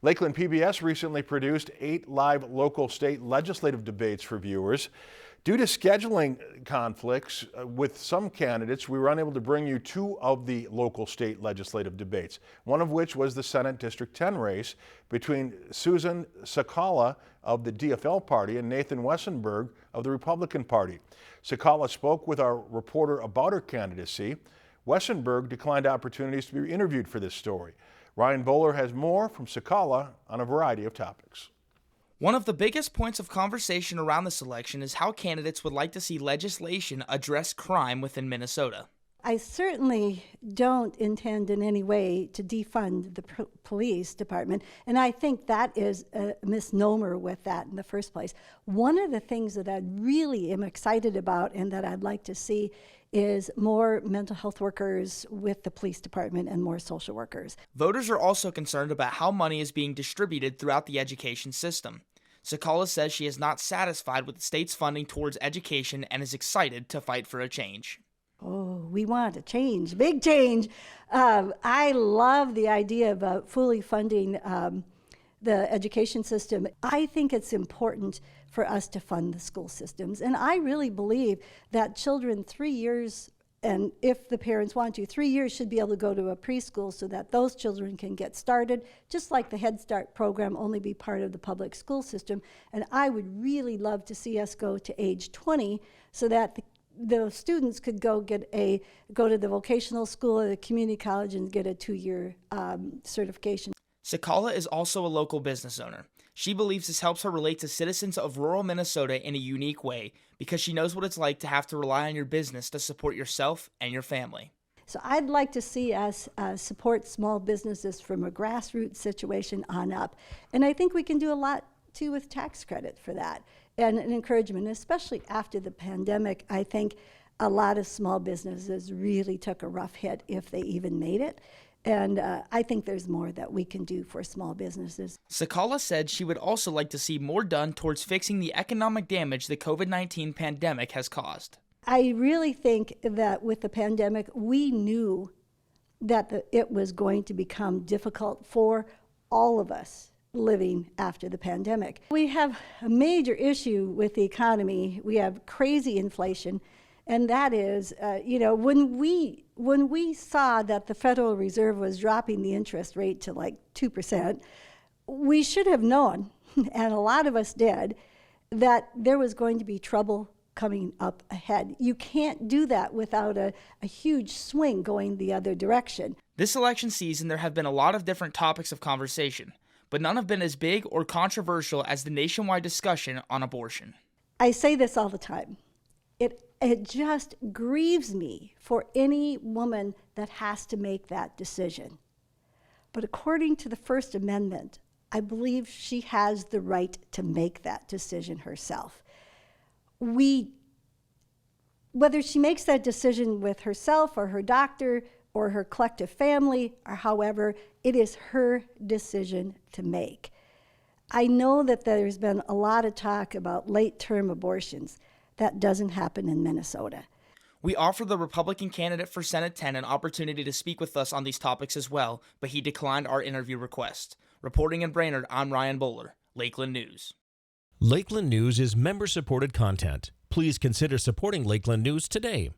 Lakeland PBS recently produced 8 live local state legislative debates for viewers. Due to scheduling conflicts with some candidates, we were unable to bring you 2 of the local state legislative debates, one of which was the Senate District 10 race between Suzanne Cekalla of the DFL party and Nathan Wesenberg of the Republican Party. Cekalla spoke with our reporter about her candidacy. Wesenberg declined opportunities to be interviewed for this story. Ryan Bowler has more from Cekalla on a variety of topics. One of the biggest points of conversation around this election is how candidates would like to see legislation address crime within Minnesota. I certainly don't intend in any way to defund the police department, and I think that is a misnomer with that in the first place. One of the things that I really am excited about and that I'd like to see is more mental health workers with the police department and more social workers. Voters are also concerned about how money is being distributed throughout the education system. Cekalla says she is not satisfied with the state's funding towards education and is excited to fight for a change. Oh, we want a change, big change. I love the idea of fully funding the education system. I think it's important for us to fund the school systems. And I really believe that children 3 years, and if the parents want to, 3 years should be able to go to a preschool so that those children can get started, just like the Head Start program only be part of the public school system. And I would really love to see us go to age 20 so that the students could go to the vocational school or the community college and get a 2-year certification. Cekalla is also a local business owner. She believes this helps her relate to citizens of rural Minnesota in a unique way because she knows what it's like to have to rely on your business to support yourself and your family. So I'd like to see us support small businesses from a grassroots situation on up. And I think we can do a lot too with tax credit for that and an encouragement, especially after the pandemic. I think a lot of small businesses really took a rough hit if they even made it. And I think there's more that we can do for small businesses. Cekalla said she would also like to see more done towards fixing the economic damage the COVID-19 pandemic has caused. I really think that with the pandemic, we knew that it was going to become difficult for all of us living after the pandemic. We have a major issue with the economy. We have crazy inflation. And that is, when we saw that the Federal Reserve was dropping the interest rate to like 2%, we should have known, and a lot of us did, that there was going to be trouble coming up ahead. You can't do that without a huge swing going the other direction. This election season, there have been a lot of different topics of conversation, but none have been as big or controversial as the nationwide discussion on abortion. I say this all the time. It just grieves me for any woman that has to make that decision. But according to the First Amendment, I believe she has the right to make that decision herself. Whether she makes that decision with herself or her doctor or her collective family or however, it is her decision to make. I know that there's been a lot of talk about late-term abortions. That doesn't happen in Minnesota. We offered the Republican candidate for Senate 10 an opportunity to speak with us on these topics as well, but he declined our interview request. Reporting in Brainerd, I'm Ryan Bowler, Lakeland News. Lakeland News is member-supported content. Please consider supporting Lakeland News today.